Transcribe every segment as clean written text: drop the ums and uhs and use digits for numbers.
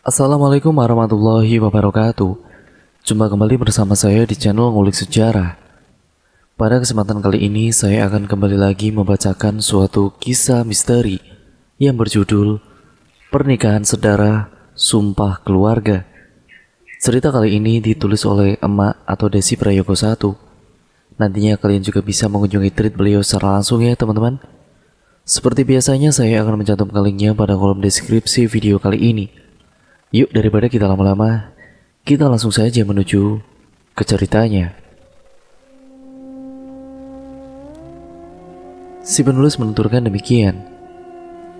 Assalamualaikum warahmatullahi wabarakatuh. Jumpa kembali bersama saya di channel Ngulik Sejarah. Pada kesempatan kali ini saya akan kembali lagi membacakan suatu kisah misteri yang berjudul Pernikahan Sedara Sumpah Keluarga. Cerita kali ini ditulis oleh Emak atau Desi Prayogo 1. Nantinya kalian juga bisa mengunjungi tweet beliau secara langsung ya teman-teman. Seperti biasanya saya akan mencantumkan linknya pada kolom deskripsi video kali ini. Yuk daripada kita lama-lama, kita langsung saja menuju ke ceritanya. Si penulis menuturkan demikian.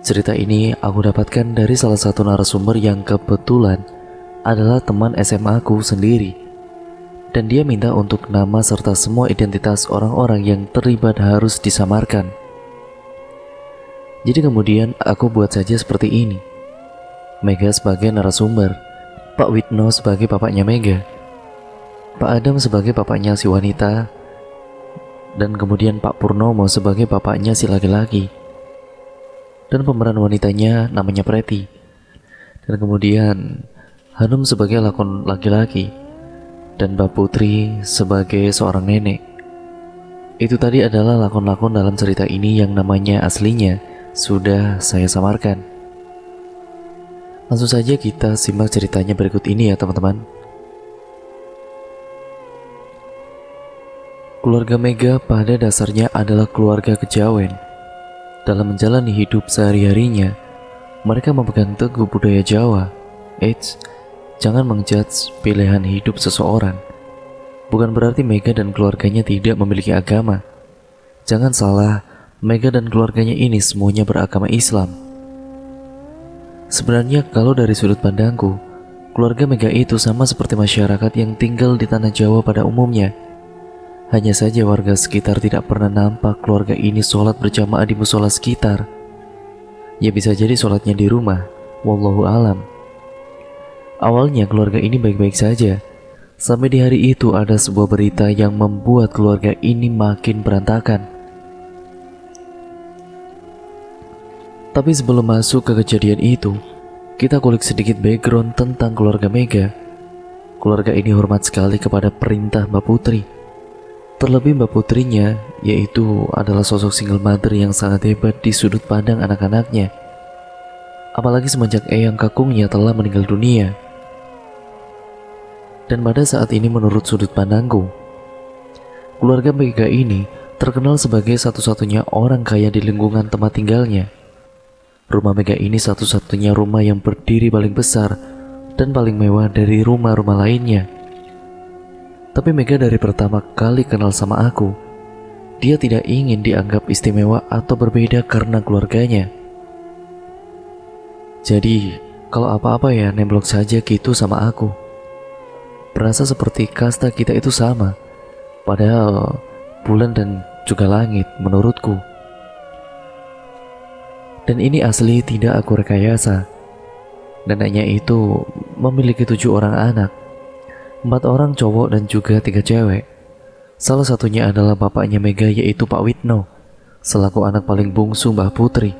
Cerita ini aku dapatkan dari salah satu narasumber yang kebetulan adalah teman SMA aku sendiri. Dan dia minta untuk nama serta semua identitas orang-orang yang terlibat harus disamarkan. Jadi kemudian aku buat saja seperti ini. Mega sebagai narasumber, Pak Witno sebagai bapaknya Mega, Pak Adam sebagai bapaknya si wanita, dan kemudian Pak Purnomo sebagai bapaknya si laki-laki. Dan pemeran wanitanya namanya Preti. Dan kemudian Hanum sebagai lakon laki-laki, dan Mbak Putri sebagai seorang nenek. Itu tadi adalah lakon-lakon dalam cerita ini yang namanya aslinya sudah saya samarkan. Langsung saja kita simak ceritanya berikut ini ya teman-teman. Keluarga Mega pada dasarnya adalah keluarga kejawen. Dalam menjalani hidup sehari-harinya, mereka memegang teguh budaya Jawa. Eits, jangan mengjudge pilihan hidup seseorang. Bukan berarti Mega dan keluarganya tidak memiliki agama. Jangan salah, Mega dan keluarganya ini semuanya beragama Islam. Sebenarnya kalau dari sudut pandangku, keluarga Mega itu sama seperti masyarakat yang tinggal di tanah Jawa pada umumnya. Hanya saja warga sekitar tidak pernah nampak keluarga ini sholat berjamaah di musola sekitar. Ya bisa jadi sholatnya di rumah, wallahu alam. Awalnya keluarga ini baik-baik saja, sampai di hari itu ada sebuah berita yang membuat keluarga ini makin berantakan. Tapi sebelum masuk ke kejadian itu, kita kulik sedikit background tentang keluarga Mega. Keluarga ini hormat sekali kepada perintah Mbak Putri. Terlebih Mbak Putrinya, yaitu adalah sosok single mother yang sangat hebat di sudut pandang anak-anaknya. Apalagi semenjak eyang kakungnya telah meninggal dunia. Dan pada saat ini menurut sudut pandangku, keluarga Mega ini terkenal sebagai satu-satunya orang kaya di lingkungan tempat tinggalnya. Rumah Mega ini satu-satunya rumah yang berdiri paling besar dan paling mewah dari rumah-rumah lainnya. Tapi Mega dari pertama kali kenal sama aku, dia tidak ingin dianggap istimewa atau berbeda karena keluarganya. Jadi, kalau apa-apa ya nemblok saja gitu sama aku. Berasa seperti kasta kita itu sama, padahal bulan dan juga langit menurutku. Dan ini asli tidak aku rekayasa. Neneknya itu memiliki 7 orang anak, 4 orang cowok dan juga 3 cewek. Salah satunya adalah bapaknya Mega yaitu Pak Witno, selaku anak paling bungsu Mbah Putri.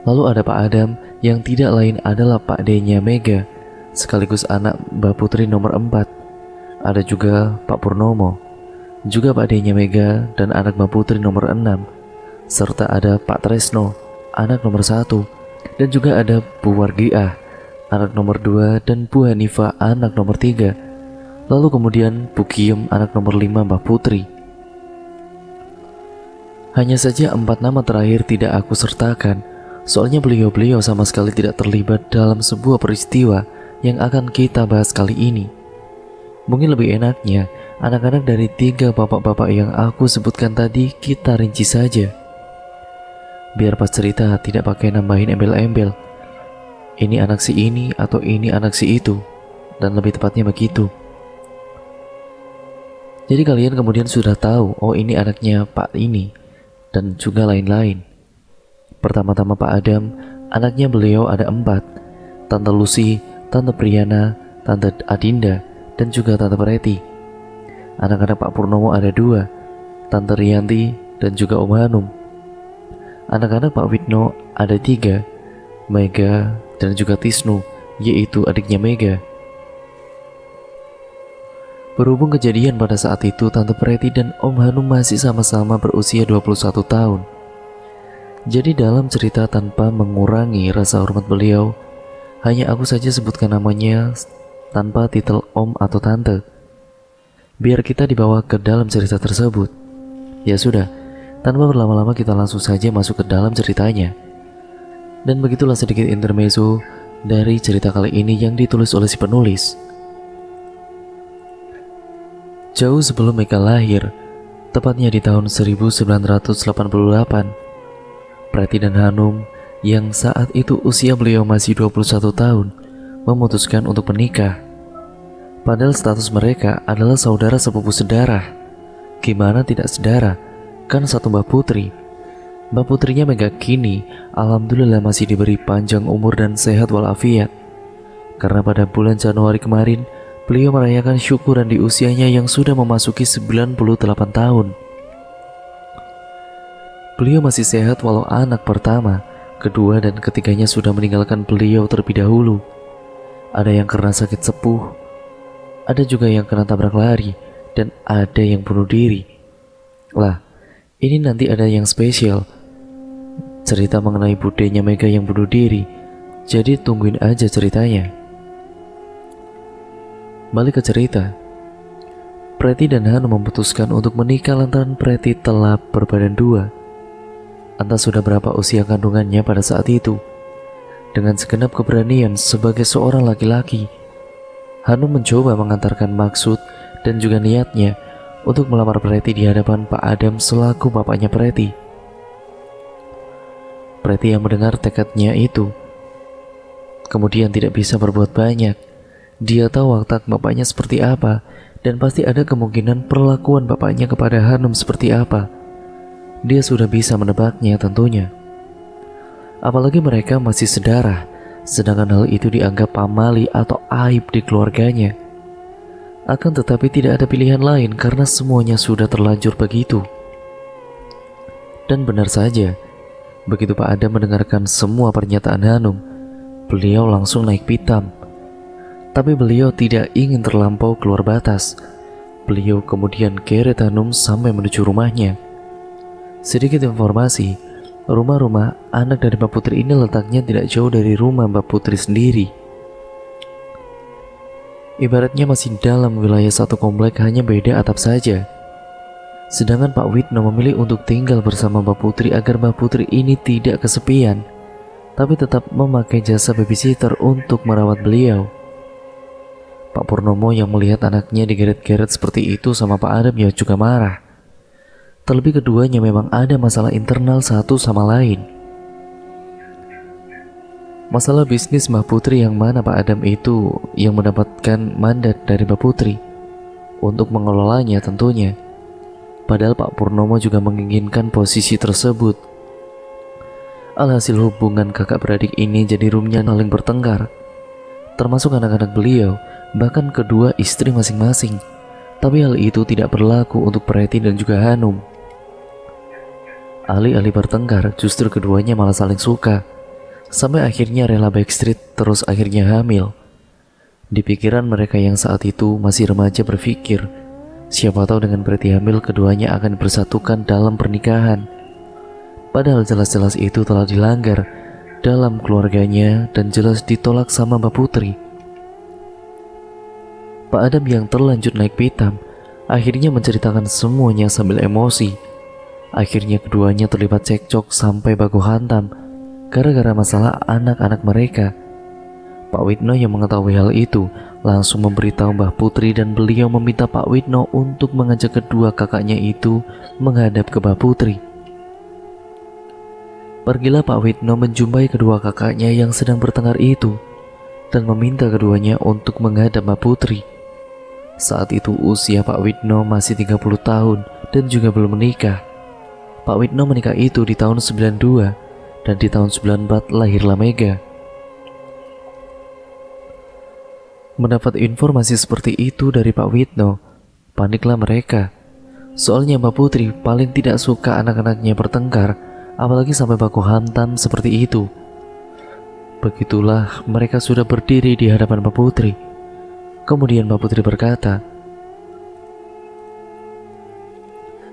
Lalu ada Pak Adam yang tidak lain adalah Pak D-nya Mega, sekaligus anak Mbah Putri nomor 4. Ada juga Pak Purnomo, juga Pak D-nya Mega dan anak Mbah Putri nomor 6. Serta ada Pak Tresno, anak nomor 1, dan juga ada Bu Wargiah, anak nomor 2, dan Bu Hanifah, anak nomor 3. Lalu kemudian Bu Kiem, anak nomor 5 Mbah Putri. Hanya saja 4 nama terakhir tidak aku sertakan, soalnya beliau-beliau sama sekali tidak terlibat dalam sebuah peristiwa yang akan kita bahas kali ini. Mungkin lebih enaknya, anak-anak dari 3 bapak-bapak yang aku sebutkan tadi kita rinci saja. Biar pas cerita tidak pakai nambahin embel-embel. Ini anak si ini atau ini anak si itu, dan lebih tepatnya begitu. Jadi kalian kemudian sudah tahu, oh ini anaknya Pak ini, dan juga lain-lain. Pertama-tama Pak Adam, anaknya beliau ada 4. Tante Lucy, Tante Priana, Tante Adinda, dan juga Tante Preti. Anak-anak Pak Purnomo ada 2, Tante Rianti dan juga Om Hanum. Anak-anak Pak Witno ada 3, Mega, dan juga Tisnu, yaitu adiknya Mega. Berhubung kejadian pada saat itu Tante Preti dan Om Hanum masih sama-sama berusia 21 tahun. Jadi dalam cerita tanpa mengurangi rasa hormat beliau, hanya aku saja sebutkan namanya tanpa titel Om atau Tante. Biar kita dibawa ke dalam cerita tersebut. Ya sudah, tanpa berlama-lama kita langsung saja masuk ke dalam ceritanya. Dan begitulah sedikit intermezzo dari cerita kali ini yang ditulis oleh si penulis. Jauh sebelum Mega lahir, tepatnya di tahun 1988, Preti dan Hanum yang saat itu usia beliau masih 21 tahun memutuskan untuk menikah. Padahal status mereka adalah saudara sepupu sedarah. Gimana tidak sedara, kan satu Mbak Putri. Mbak Putrinya Mega kini alhamdulillah masih diberi panjang umur dan sehat walafiat. Karena pada bulan Januari kemarin beliau merayakan syukuran di usianya yang sudah memasuki 98 tahun. Beliau masih sehat walau anak pertama, kedua dan ketiganya sudah meninggalkan beliau terlebih dahulu. Ada yang karena sakit sepuh, ada juga yang kena tabrak lari, dan ada yang bunuh diri. Lah, ini nanti ada yang spesial. Cerita mengenai budenya Mega yang bunuh diri, jadi tungguin aja ceritanya. Balik ke cerita. Preti dan Hanum memutuskan untuk menikah lantaran Preti telah berbadan dua. Entah sudah berapa usia kandungannya pada saat itu. Dengan segenap keberanian sebagai seorang laki-laki, Hanum mencoba mengantarkan maksud dan juga niatnya untuk melamar Preti di hadapan Pak Adam selaku bapaknya Preti. Preti yang mendengar tekadnya itu kemudian tidak bisa berbuat banyak. Dia tahu watak bapaknya seperti apa, dan pasti ada kemungkinan perlakuan bapaknya kepada Hanum seperti apa. Dia sudah bisa menebaknya tentunya. Apalagi mereka masih sedarah, sedangkan hal itu dianggap pamali atau aib di keluarganya. Akan tetapi tidak ada pilihan lain karena semuanya sudah terlanjur begitu. Dan benar saja, begitu Pak Adam mendengarkan semua pernyataan Hanum, beliau langsung naik pitam. Tapi beliau tidak ingin terlampau keluar batas. Beliau kemudian keret Hanum sampai menuju rumahnya. Sedikit informasi, rumah anak dari Mbak Putri ini letaknya tidak jauh dari rumah Mbak Putri sendiri. Ibaratnya masih dalam wilayah satu komplek, hanya beda atap saja. Sedangkan Pak Widno memilih untuk tinggal bersama Mbak Putri agar Mbak Putri ini tidak kesepian, tapi tetap memakai jasa babysitter untuk merawat beliau. Pak Purnomo yang melihat anaknya digeret-geret seperti itu sama Pak Adam ya juga marah. Terlebih keduanya memang ada masalah internal satu sama lain. Masalah bisnis Mbak Putri yang mana Pak Adam itu yang mendapatkan mandat dari Mbak Putri untuk mengelolanya tentunya. Padahal Pak Purnomo juga menginginkan posisi tersebut. Alhasil hubungan kakak beradik ini jadi rumnya saling bertengkar, termasuk anak-anak beliau, bahkan kedua istri masing-masing. Tapi hal itu tidak berlaku untuk Preti dan juga Hanum. Alih-alih bertengkar, justru keduanya malah saling suka, sampai akhirnya rela backstreet, terus akhirnya hamil. Di pikiran mereka yang saat itu masih remaja berpikir, siapa tahu dengan Preti hamil keduanya akan bersatukan dalam pernikahan. Padahal jelas-jelas itu telah dilanggar dalam keluarganya dan jelas ditolak sama Mbak Putri. Pak Adam yang terlanjur naik pitam akhirnya menceritakan semuanya sambil emosi. Akhirnya keduanya terlibat cekcok sampai baku hantam gara-gara masalah anak-anak mereka. Pak Widno yang mengetahui hal itu langsung memberitahu Mbah Putri dan beliau meminta Pak Widno untuk mengajak kedua kakaknya itu menghadap ke Mbah Putri. Pergilah Pak Widno menjumpai kedua kakaknya yang sedang bertengkar itu dan meminta keduanya untuk menghadap Mbah Putri. Saat itu usia Pak Widno masih 30 tahun dan juga belum menikah. Pak Widno menikah itu di tahun 92 dan di tahun 94 lahirlah Mega. Mendapat informasi seperti itu dari Pak Widno, paniklah mereka. Soalnya Mbak Putri paling tidak suka anak-anaknya bertengkar, apalagi sampai baku hantam seperti itu. Begitulah mereka sudah berdiri di hadapan Mbak Putri. Kemudian Mbak Putri berkata,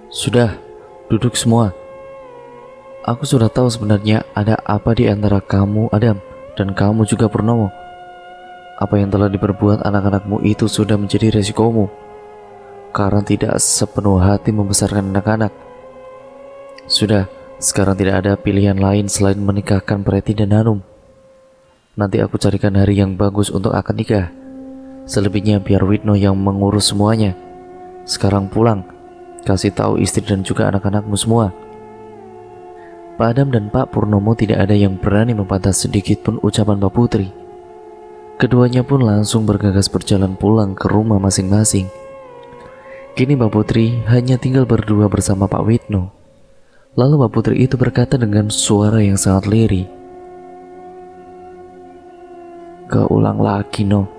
"Sudah, duduk semua. Aku sudah tahu sebenarnya ada apa di antara kamu, Adam, dan kamu juga Purnomo. Apa yang telah diperbuat anak-anakmu itu sudah menjadi resikomu, karena tidak sepenuh hati membesarkan anak-anak. Sudah, sekarang tidak ada pilihan lain selain menikahkan Preti dan Hanum. Nanti aku carikan hari yang bagus untuk akad nikah. Selebihnya biar Widno yang mengurus semuanya. Sekarang pulang, kasih tahu istri dan juga anak-anakmu semua." Pak Adam dan Pak Purnomo tidak ada yang berani membantah sedikit pun ucapan Mbak Putri. Keduanya pun langsung bergegas berjalan pulang ke rumah masing-masing. Kini Mbak Putri hanya tinggal berdua bersama Pak Widno. Lalu Mbak Putri itu berkata dengan suara yang sangat lirih, "Keulang lagi, No."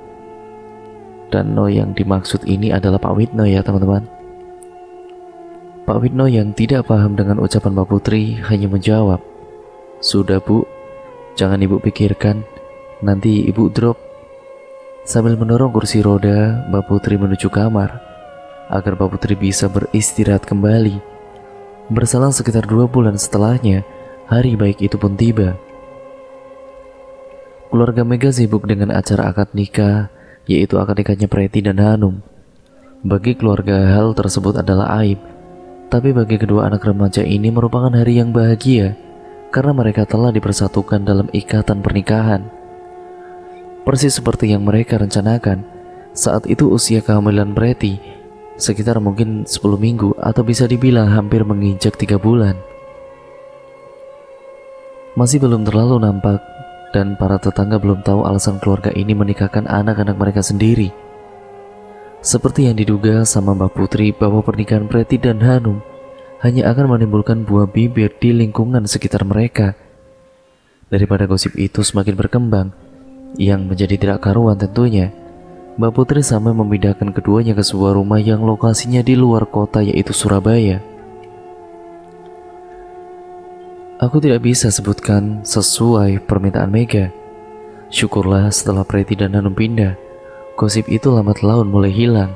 Dan No yang dimaksud ini adalah Pak Widno ya teman-teman. Pak Widno yang tidak paham dengan ucapan Mbak Putri hanya menjawab, "Sudah Bu, jangan Ibu pikirkan, nanti Ibu drop." Sambil mendorong kursi roda Mbak Putri menuju kamar agar Mbak Putri bisa beristirahat kembali. Berselang sekitar 2 bulan setelahnya, hari baik itu pun tiba. Keluarga Mega sibuk dengan acara akad nikah, yaitu akad nikahnya Preti dan Hanum. Bagi keluarga hal tersebut adalah aib, tapi bagi kedua anak remaja ini merupakan hari yang bahagia karena mereka telah dipersatukan dalam ikatan pernikahan. Persis seperti yang mereka rencanakan, saat itu usia kehamilan Preti sekitar mungkin 10 minggu atau bisa dibilang hampir menginjak 3 bulan. Masih belum terlalu nampak dan para tetangga belum tahu alasan keluarga ini menikahkan anak-anak mereka sendiri. Seperti yang diduga sama Mbak Putri bahwa pernikahan Preti dan Hanum hanya akan menimbulkan buah bibir di lingkungan sekitar mereka. Daripada gosip itu semakin berkembang, yang menjadi tidak karuan tentunya, Mbak Putri sampai memindahkan keduanya ke sebuah rumah yang lokasinya di luar kota, yaitu Surabaya. Aku tidak bisa sebutkan sesuai permintaan Mega. Syukurlah setelah Preti dan Hanum pindah, gosip itu lambat laun mulai hilang.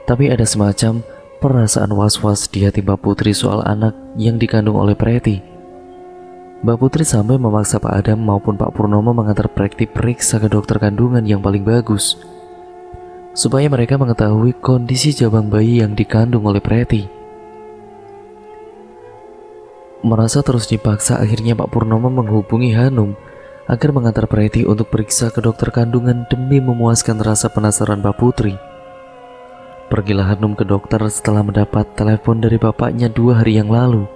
Tapi ada semacam perasaan was-was di hati Mbak Putri soal anak yang dikandung oleh Preti. Mbak Putri sampai memaksa Pak Adam maupun Pak Purnomo mengantar Preti periksa ke dokter kandungan yang paling bagus, supaya mereka mengetahui kondisi jabang bayi yang dikandung oleh Preti. Merasa terus dipaksa, akhirnya Pak Purnomo menghubungi Hanum agar mengantar Preti untuk periksa ke dokter kandungan demi memuaskan rasa penasaran Mbak Putri. Pergilah Hanum ke dokter setelah mendapat telepon dari bapaknya 2 hari yang lalu.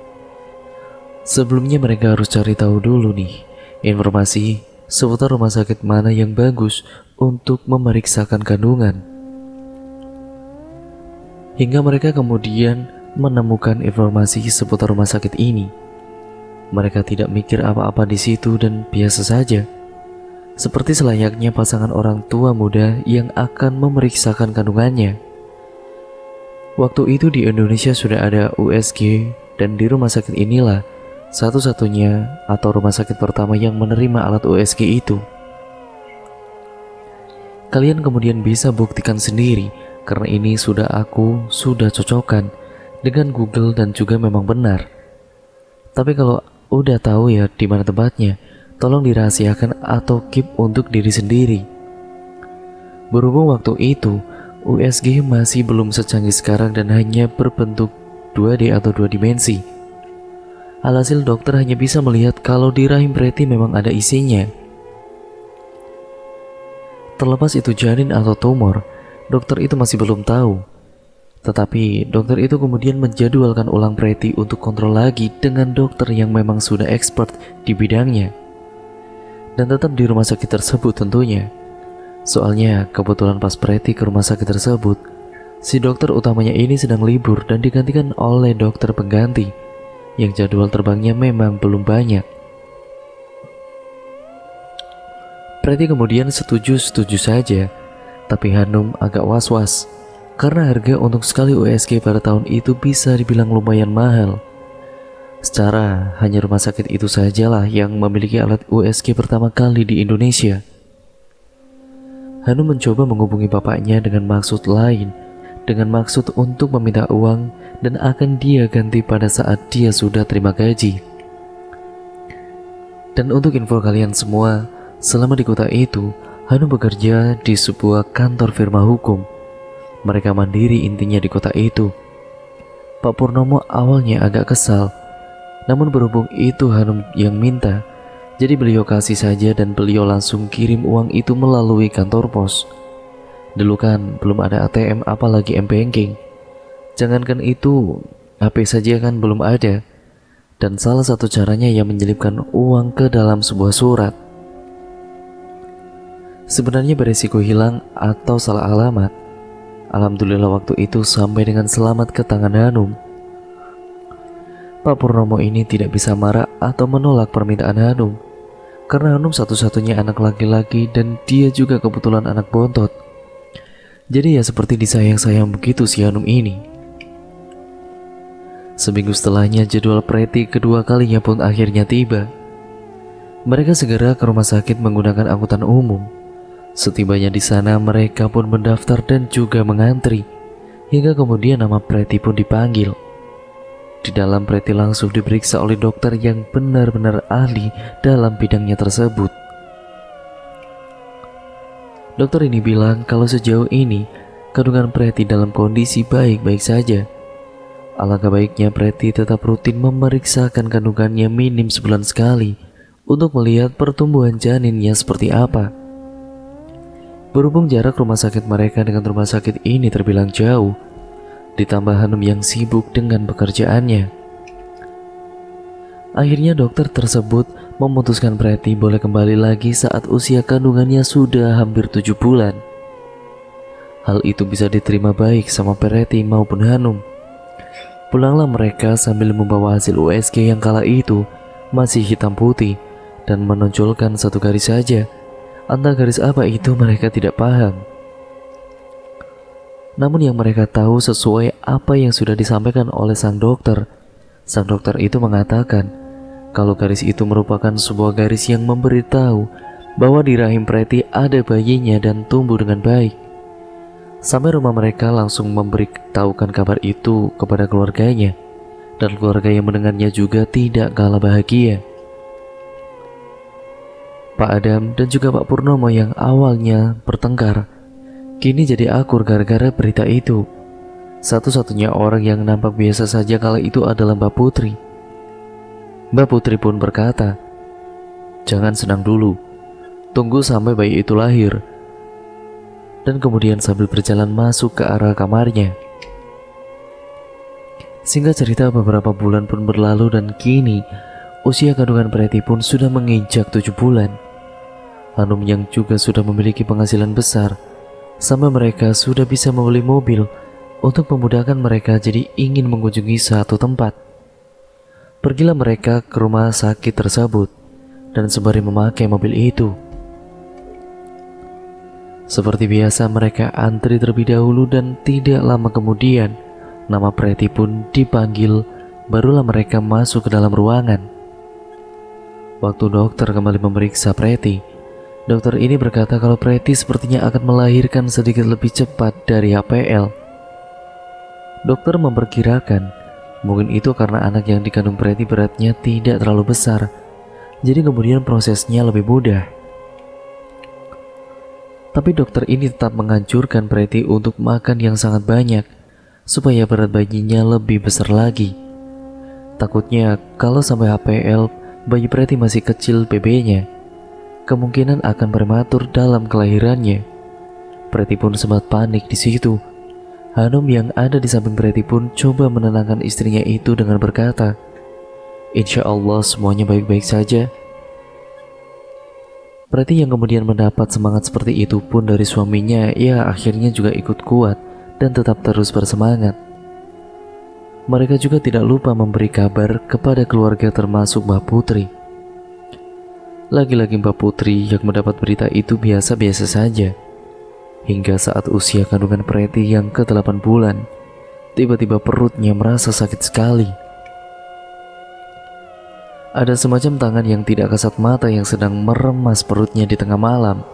Sebelumnya mereka harus cari tahu dulu nih informasi seputar rumah sakit mana yang bagus untuk memeriksakan kandungan. Hingga mereka kemudian menemukan informasi seputar rumah sakit ini. Mereka tidak mikir apa-apa di situ dan biasa saja, seperti selayaknya pasangan orang tua muda yang akan memeriksakan kandungannya. Waktu itu di Indonesia sudah ada USG dan di rumah sakit inilah satu-satunya atau rumah sakit pertama yang menerima alat USG itu. Kalian kemudian bisa buktikan sendiri karena ini sudah cocokkan dengan Google dan juga memang benar. Tapi kalau udah tahu ya di mana tempatnya, tolong dirahasiakan atau keep untuk diri sendiri. Berhubung waktu itu USG masih belum secanggih sekarang dan hanya berbentuk 2D atau 2 dimensi. Alhasil dokter hanya bisa melihat kalau di rahim Preti memang ada isinya. Terlepas itu janin atau tumor, dokter itu masih belum tahu. Tetapi dokter itu kemudian menjadwalkan ulang Preti untuk kontrol lagi dengan dokter yang memang sudah expert di bidangnya. Dan tetap di rumah sakit tersebut tentunya. Soalnya kebetulan pas Preti ke rumah sakit tersebut, si dokter utamanya ini sedang libur dan digantikan oleh dokter pengganti yang jadwal terbangnya memang belum banyak. Preti kemudian setuju saja, tapi Hanum agak was-was karena harga untuk sekali USG pada tahun itu bisa dibilang lumayan mahal. Secara hanya rumah sakit itu sajalah yang memiliki alat USG pertama kali di Indonesia. Hanum mencoba menghubungi bapaknya dengan maksud lain, dengan maksud untuk meminta uang dan akan dia ganti pada saat dia sudah terima gaji. Dan untuk info kalian semua, selama di kota itu, Hanum bekerja di sebuah kantor firma hukum. Mereka mandiri intinya di kota itu. Pak Purnomo awalnya agak kesal, namun berhubung itu Hanum yang minta, jadi beliau kasih saja dan beliau langsung kirim uang itu melalui kantor pos. Dulu kan belum ada ATM apalagi M-Banking. Jangankan itu, HP saja kan belum ada. Dan salah satu caranya ia menyelipkan uang ke dalam sebuah surat. Sebenarnya beresiko hilang atau salah alamat. Alhamdulillah waktu itu sampai dengan selamat ke tangan Hanum. Pak Purnomo ini tidak bisa marah atau menolak permintaan Hanum, karena Hanum satu-satunya anak laki-laki dan dia juga kebetulan anak bontot. Jadi ya seperti disayang-sayang begitu si Hanum ini. Seminggu setelahnya jadwal Preti kedua kalinya pun akhirnya tiba. Mereka segera ke rumah sakit menggunakan angkutan umum. Setibanya di sana mereka pun mendaftar dan juga mengantri, hingga kemudian nama Preti pun dipanggil. Di dalam Preti langsung diperiksa oleh dokter yang benar-benar ahli dalam bidangnya tersebut. Dokter ini bilang kalau sejauh ini kandungan Preti dalam kondisi baik-baik saja. Alangkah baiknya Preti tetap rutin memeriksakan kandungannya minim sebulan sekali untuk melihat pertumbuhan janinnya seperti apa. Berhubung jarak rumah sakit mereka dengan rumah sakit ini terbilang jauh, ditambah Hanum yang sibuk dengan pekerjaannya, akhirnya dokter tersebut memutuskan Preti boleh kembali lagi saat usia kandungannya sudah hampir 7 bulan. Hal itu bisa diterima baik sama Preti maupun Hanum. Pulanglah mereka sambil membawa hasil USG yang kala itu masih hitam putih dan menonjolkan satu garis saja. Entah garis apa itu mereka tidak paham. Namun yang mereka tahu sesuai apa yang sudah disampaikan oleh sang dokter. Sang dokter itu mengatakan kalau garis itu merupakan sebuah garis yang memberitahu bahwa di rahim Preti ada bayinya dan tumbuh dengan baik. Sampai rumah mereka langsung memberitahukan kabar itu kepada keluarganya, dan keluarga yang mendengarnya juga tidak kalah bahagia. Pak Adam dan juga Pak Purnomo yang awalnya bertengkar kini jadi akur gara-gara berita itu. Satu-satunya orang yang nampak biasa saja kala itu adalah Mbak Putri. Mbak Putri pun berkata, "Jangan senang dulu, tunggu sampai bayi itu lahir." Dan kemudian sambil berjalan masuk ke arah kamarnya. Singkat cerita beberapa bulan pun berlalu dan kini usia kandungan Preti pun sudah menginjak 7 bulan. Hanum yang juga sudah memiliki penghasilan besar, sampai mereka sudah bisa membeli mobil untuk memudahkan mereka jadi ingin mengunjungi satu tempat. Pergilah mereka ke rumah sakit tersebut dan sembari memakai mobil itu. Seperti biasa mereka antri terlebih dahulu dan tidak lama kemudian nama Preti pun dipanggil, barulah mereka masuk ke dalam ruangan. Waktu dokter kembali memeriksa Preti, dokter ini berkata kalau Preti sepertinya akan melahirkan sedikit lebih cepat dari HPL. Dokter memperkirakan mungkin itu karena anak yang dikandung Preti beratnya tidak terlalu besar, jadi kemudian prosesnya lebih mudah. Tapi dokter ini tetap menganjurkan Preti untuk makan yang sangat banyak supaya berat bayinya lebih besar lagi. Takutnya kalau sampai HPL bayi Preti masih kecil BB-nya, kemungkinan akan prematur dalam kelahirannya. Preti pun sempat panik di situ. Hanum yang ada di samping Preti pun coba menenangkan istrinya itu dengan berkata, "Insya Allah semuanya baik-baik saja." Preti yang kemudian mendapat semangat seperti itu pun dari suaminya, ya akhirnya juga ikut kuat dan tetap terus bersemangat. Mereka juga tidak lupa memberi kabar kepada keluarga termasuk Mbak Putri. Lagi-lagi Mbak Putri yang mendapat berita itu biasa-biasa saja. Hingga saat usia kandungan Preti yang ke-8 bulan, tiba-tiba perutnya merasa sakit sekali. Ada semacam tangan yang tidak kasat mata yang sedang meremas perutnya di tengah malam.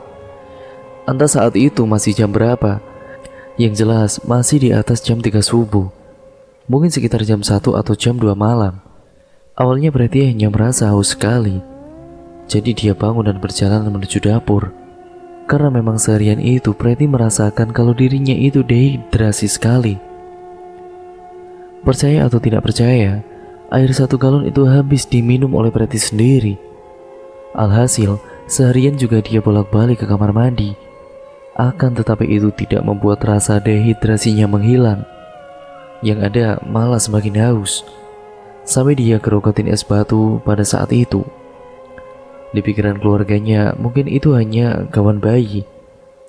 Entah saat itu masih jam berapa. Yang jelas masih di atas jam 3 subuh. Mungkin sekitar jam 1 atau jam 2 malam. Awalnya Pretty hanya merasa haus sekali. Jadi dia bangun dan berjalan menuju dapur. Karena memang seharian itu Pretty merasakan kalau dirinya itu dehidrasi sekali. Percaya atau tidak percaya, air 1 galon itu habis diminum oleh Pretty sendiri. Alhasil, seharian juga dia bolak-balik ke kamar mandi. Akan tetapi itu tidak membuat rasa dehidrasinya menghilang. Yang ada malah semakin haus. Sampai dia kerokotin es batu pada saat itu. Di pikiran keluarganya mungkin itu hanya gawan bayi,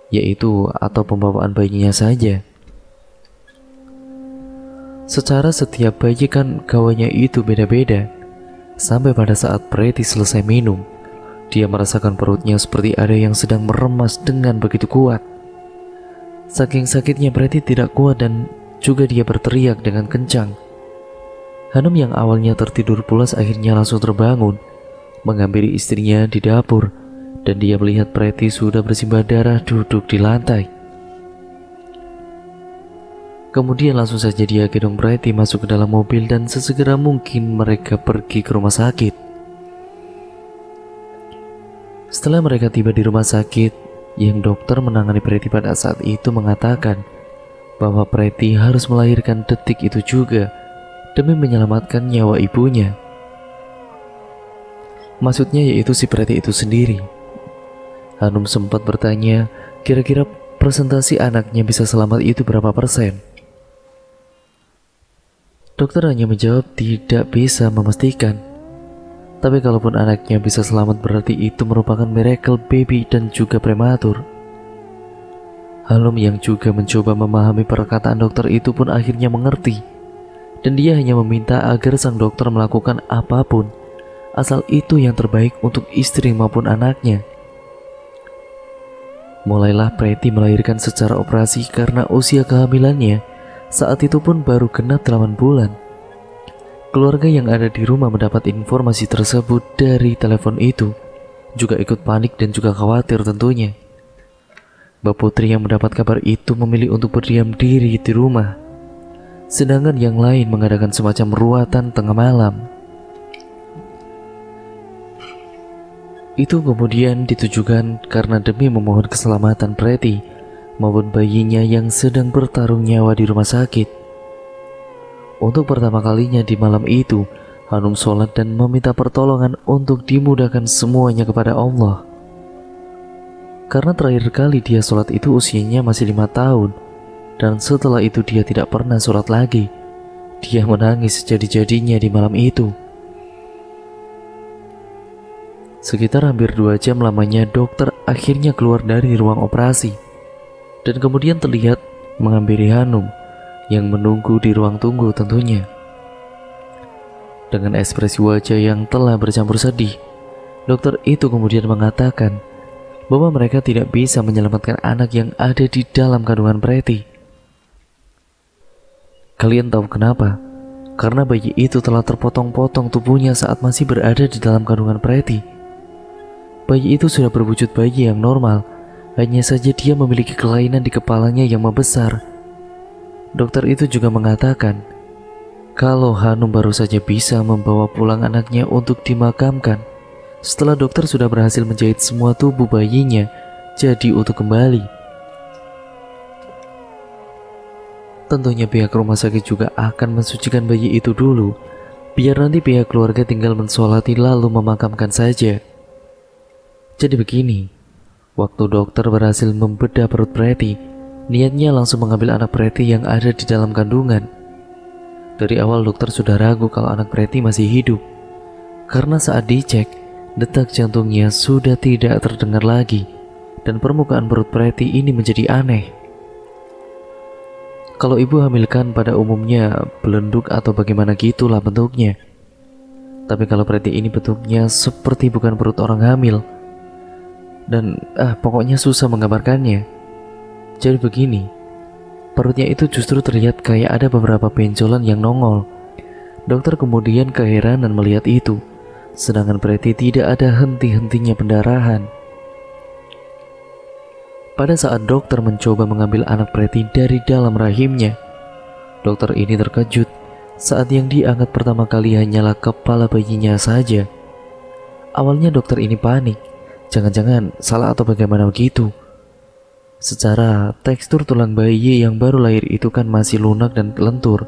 yaitu atau pembawaan bayinya saja. Secara setiap bayi kan gawannya itu beda-beda. Sampai pada saat Pretty selesai minum, dia merasakan perutnya seperti ada yang sedang meremas dengan begitu kuat. Saking sakitnya Pretty tidak kuat dan juga dia berteriak dengan kencang. Hanum yang awalnya tertidur pulas akhirnya langsung terbangun, menghampiri istrinya di dapur, dan dia melihat Pretty sudah bersimbah darah duduk di lantai. Kemudian langsung saja dia gendong Pretty masuk ke dalam mobil dan sesegera mungkin mereka pergi ke rumah sakit. Setelah mereka tiba di rumah sakit, yang dokter menangani Pretty pada saat itu mengatakan bahwa Pretty harus melahirkan detik itu juga demi menyelamatkan nyawa ibunya. Maksudnya yaitu si Pretty itu sendiri. Hanum sempat bertanya, kira-kira presentasi anaknya bisa selamat itu berapa persen? Dokter hanya menjawab tidak bisa memastikan. Tapi kalaupun anaknya bisa selamat berarti itu merupakan miracle baby dan juga prematur. Hanum yang juga mencoba memahami perkataan dokter itu pun akhirnya mengerti. Dan dia hanya meminta agar sang dokter melakukan apapun, asal itu yang terbaik untuk istri maupun anaknya. Mulailah Pretty melahirkan secara operasi karena usia kehamilannya saat itu pun baru genap 8 bulan. Keluarga yang ada di rumah mendapat informasi tersebut dari telepon itu, juga ikut panik dan juga khawatir tentunya. Mbak Putri yang mendapat kabar itu memilih untuk berdiam diri di rumah, sedangkan yang lain mengadakan semacam ruatan tengah malam. Itu kemudian ditujukan karena demi memohon keselamatan Pretty maupun bayinya yang sedang bertarung nyawa di rumah sakit. Untuk pertama kalinya di malam itu, Hanum sholat dan meminta pertolongan untuk dimudahkan semuanya kepada Allah. Karena terakhir kali dia sholat itu usianya masih 5 tahun, dan setelah itu dia tidak pernah sholat lagi. Dia menangis sejadi-jadinya di malam itu. Sekitar hampir 2 jam lamanya dokter akhirnya keluar dari ruang operasi, dan kemudian terlihat menghampiri Hanum yang menunggu di ruang tunggu tentunya. Dengan ekspresi wajah yang telah bercampur sedih, dokter itu kemudian mengatakan bahwa mereka tidak bisa menyelamatkan anak yang ada di dalam kandungan Pretty. Kalian tahu kenapa? Karena bayi itu telah terpotong-potong tubuhnya saat masih berada di dalam kandungan Pretty. Bayi itu sudah berwujud bayi yang normal, hanya saja dia memiliki kelainan di kepalanya yang membesar. Dokter itu juga mengatakan kalau Hanum baru saja bisa membawa pulang anaknya untuk dimakamkan setelah dokter sudah berhasil menjahit semua tubuh bayinya jadi utuh kembali. Tentunya pihak rumah sakit juga akan mensucikan bayi itu dulu, biar nanti pihak keluarga tinggal mensolati lalu memakamkan saja. Jadi begini, waktu dokter berhasil membedah perut Pretty, niatnya langsung mengambil anak Pretty yang ada di dalam kandungan. Dari awal dokter sudah ragu kalau anak Pretty masih hidup, karena saat dicek, detak jantungnya sudah tidak terdengar lagi, dan permukaan perut Pretty ini menjadi aneh. Kalau ibu hamilkan pada umumnya belenduk atau bagaimana gitulah bentuknya. Tapi kalau Pretty ini bentuknya seperti bukan perut orang hamil. Dan pokoknya susah menggambarkannya. Jadi begini, perutnya itu justru terlihat kayak ada beberapa benjolan yang nongol. Dokter kemudian keheranan melihat itu, sedangkan Preti tidak ada henti-hentinya pendarahan. Pada saat dokter mencoba mengambil anak Preti dari dalam rahimnya, dokter ini terkejut saat yang diangkat pertama kali hanyalah kepala bayinya saja. Awalnya dokter ini panik, jangan-jangan salah atau bagaimana begitu. Secara tekstur tulang bayi yang baru lahir itu kan masih lunak dan lentur.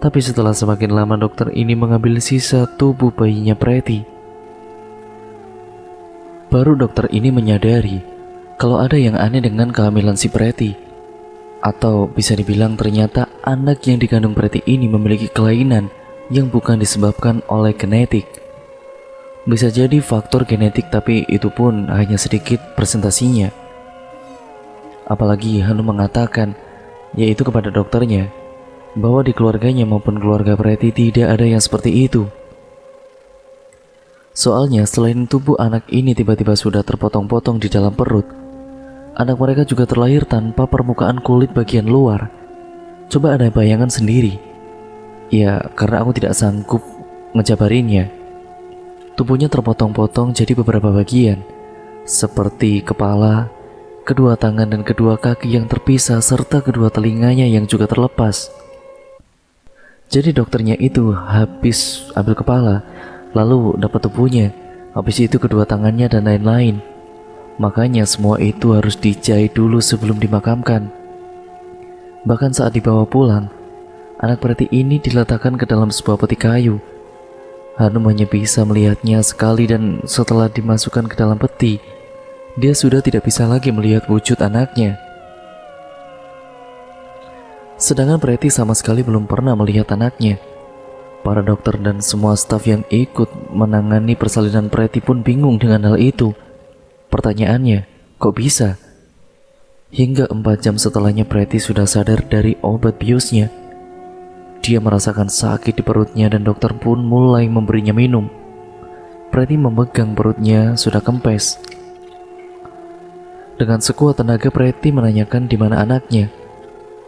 Tapi setelah semakin lama dokter ini mengambil sisa tubuh bayinya Preti, baru dokter ini menyadari kalau ada yang aneh dengan kehamilan si Preti. Atau bisa dibilang ternyata anak yang dikandung Preti ini memiliki kelainan yang bukan disebabkan oleh genetik. Bisa jadi faktor genetik, tapi itu pun hanya sedikit presentasinya. Apalagi Hanum mengatakan, yaitu kepada dokternya, bahwa di keluarganya maupun keluarga Preti tidak ada yang seperti itu. Soalnya selain tubuh anak ini tiba-tiba sudah terpotong-potong di dalam perut, anak mereka juga terlahir tanpa permukaan kulit bagian luar. Coba Anda bayangkan sendiri. Ya, karena aku tidak sanggup ngejabarinnya. Tubuhnya terpotong-potong jadi beberapa bagian, seperti kepala, kedua tangan dan kedua kaki yang terpisah, serta kedua telinganya yang juga terlepas. Jadi dokternya itu habis ambil kepala, lalu dapat tubuhnya, habis itu kedua tangannya dan lain-lain. Makanya semua itu harus dijahit dulu sebelum dimakamkan. Bahkan saat dibawa pulang, anak Preti ini diletakkan ke dalam sebuah peti kayu. Hanum hanya bisa melihatnya sekali dan setelah dimasukkan ke dalam peti, dia sudah tidak bisa lagi melihat wujud anaknya. Sedangkan Preti sama sekali belum pernah melihat anaknya. Para dokter dan semua staf yang ikut menangani persalinan Preti pun bingung dengan hal itu. Pertanyaannya, kok bisa? Hingga 4 jam setelahnya Preti sudah sadar dari obat biusnya. Dia merasakan sakit di perutnya dan dokter pun mulai memberinya minum. Preti memegang perutnya sudah kempes. Dengan sekuat tenaga Preti menanyakan di mana anaknya.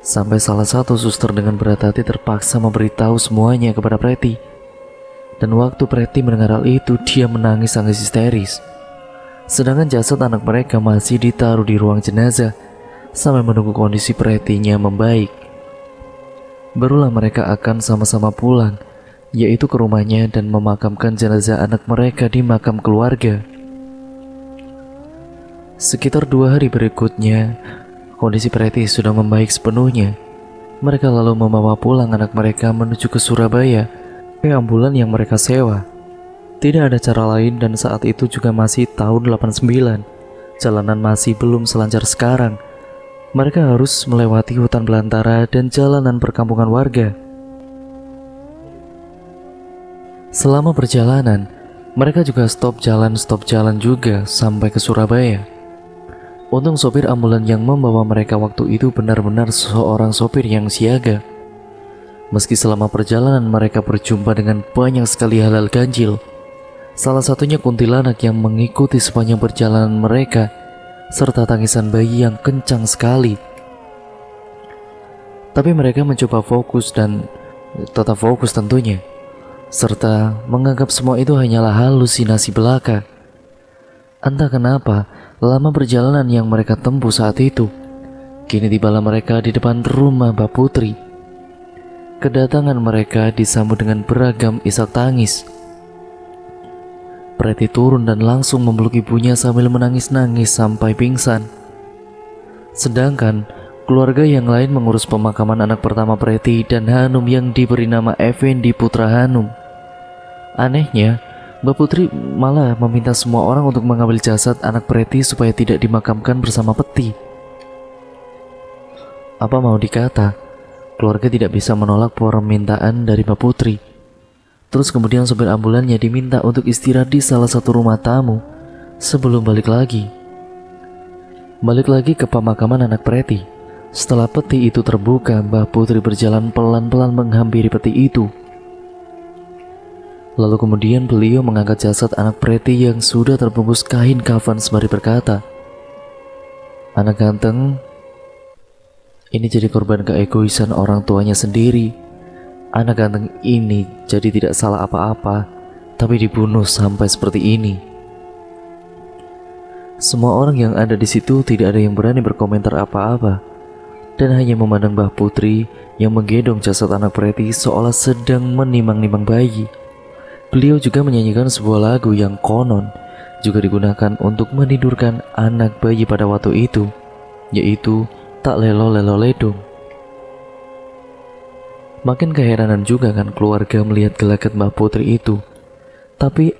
Sampai salah satu suster dengan berat hati terpaksa memberitahu semuanya kepada Preti. Dan waktu Preti mendengar hal itu, dia menangis-nangis histeris. Sedangkan jasad anak mereka masih ditaruh di ruang jenazah sampai menunggu kondisi Pretinya membaik. Barulah mereka akan sama-sama pulang, yaitu ke rumahnya dan memakamkan jenazah anak mereka di makam keluarga. Sekitar 2 hari berikutnya, kondisi Preti sudah membaik sepenuhnya. Mereka lalu membawa pulang anak mereka menuju ke Surabaya, ke ambulan yang mereka sewa. Tidak ada cara lain dan saat itu juga masih tahun 89. Jalanan masih belum selancar sekarang. Mereka harus melewati hutan belantara dan jalanan perkampungan warga. Selama perjalanan, mereka juga stop jalan juga sampai ke Surabaya. Untung sopir ambulan yang membawa mereka waktu itu benar-benar seorang sopir yang siaga. Meski selama perjalanan mereka berjumpa dengan banyak sekali hal-hal ganjil, salah satunya kuntilanak yang mengikuti sepanjang perjalanan mereka, serta tangisan bayi yang kencang sekali. Tapi mereka mencoba fokus dan tetap fokus tentunya, serta menganggap semua itu hanyalah halusinasi belaka. Entah kenapa, lama perjalanan yang mereka tempuh saat itu, kini tibalah mereka di depan rumah Mbak Putri. Kedatangan mereka disambut dengan beragam isak tangis. Preti turun dan langsung memeluk ibunya sambil menangis-nangis sampai pingsan. Sedangkan keluarga yang lain mengurus pemakaman anak pertama Preti dan Hanum yang diberi nama Effendi Putra Hanum. Anehnya, Mbak Putri malah meminta semua orang untuk mengambil jasad anak Preti supaya tidak dimakamkan bersama peti. Apa mau dikata, keluarga tidak bisa menolak permintaan dari Mbak Putri. Terus kemudian sopir ambulannya diminta untuk istirahat di salah satu rumah tamu sebelum balik lagi. Balik lagi ke pemakaman anak Preti. Setelah peti itu terbuka, Mbak Putri berjalan pelan-pelan menghampiri peti itu. Lalu kemudian beliau mengangkat jasad anak Preti yang sudah terbungkus kain kafan sembari berkata, "Anak ganteng, ini jadi korban keegoisan orang tuanya sendiri. Anak ganteng ini jadi tidak salah apa-apa. tapi dibunuh sampai seperti ini. Semua orang yang ada di situ tidak ada yang berani berkomentar apa-apa, dan hanya memandang Mbah Putri yang menggendong jasad anak Preti seolah sedang menimang-nimang bayi. Beliau juga menyanyikan sebuah lagu yang konon juga digunakan untuk menidurkan anak bayi pada waktu itu, yaitu Tak Lelo Lelo Ledong. Makin keheranan juga kan keluarga melihat gelagat Mbah Putri itu. Tapi